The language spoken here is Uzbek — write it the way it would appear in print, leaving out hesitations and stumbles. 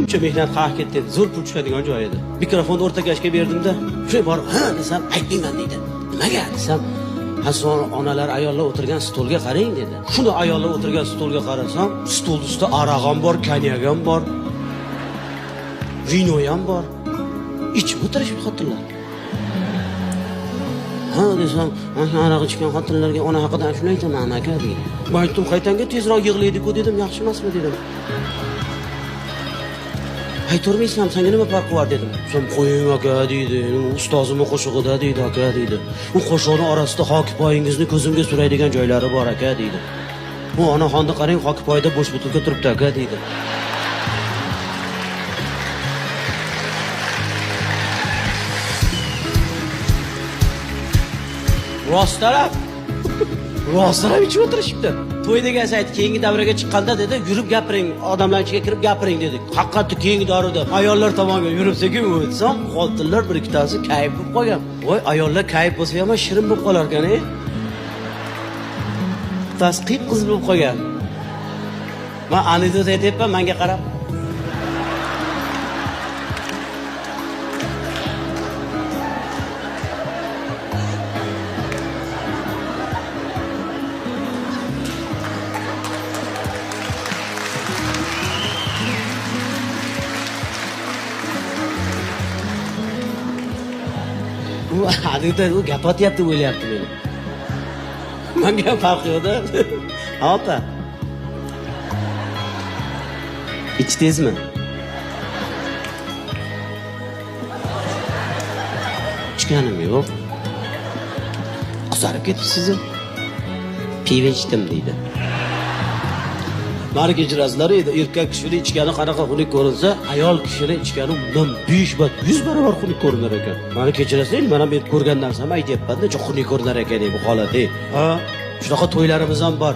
shuncha mehnat qilib ketdi, zo'r pul tushadigan joy edi. Mikrofonni o'rtagashga berdimda, shu bor, ha desam, aytingman deydi. Nimaga desam, ha sonra onalar ayollar o'tirgan stolga qarang dedi. Shuni ayollar o'tirgan stolga qarasam, stol ustida aroq ham bor, konyak ham bor, vino ham bor. Ichib o'tirishib xotinlar. Ha desam, aroq ichgan xotinlarga ona haqida shuni aytaman aka deydi. Men aytdim, qaytanga tezroq yig'laydi-ku dedim, yaxshi emasmi dedim. Aytolmaysan, senga nima farqi bor dedim. Sen qo'ying aka deydi. Ustozimning qo'shig'ida deydi aka deydi. U qo'shiqning orasida hokipoyingizni ko'zimga suraydigan joylari bor aka deydi. Bu onaxonni qarang, hokipoyda bo'sh butilka turibdi aka deydi. Rostlarab ichib o'tirishibdi. To'y degan sayt keyingi davraga chiqqanda dedi, yurib gapiring, odamlar ichiga kirib gapiring dedik. Haqiqatda keyingi davrada ayollar tomonga yuribsa-ku o'tsam, xotinlar bir ikkitasi kayf bo'lib qolgan. Voy, ayollar kayf bo'lsa ham shirin bo'lib qolar ekan-a. Tasqiq qiz bo'lib qolgan. Men anekdot aytayapman, menga qarab. U gapatyapti o'ylayapti meni. Menga ham farqi yo'q-da. Opa. Ichdingizmi? Ichganim yo'q. Qizarib ketibsiz. Pivo ichdim deydi. Mari kechirasizlar edi, erkak kishining ichgani qanaqa xunuk ko'rinsa, ayol kishining ichgani undan 5 bat 100 barobar xunuk ko'rinar ekan. Mari kechirasizlar, mana men ko'rgan narsamni aytyapman-da, xunuk ko'rinar ekan bu holat. Ha, shunaqa to'ylarimiz ham bor.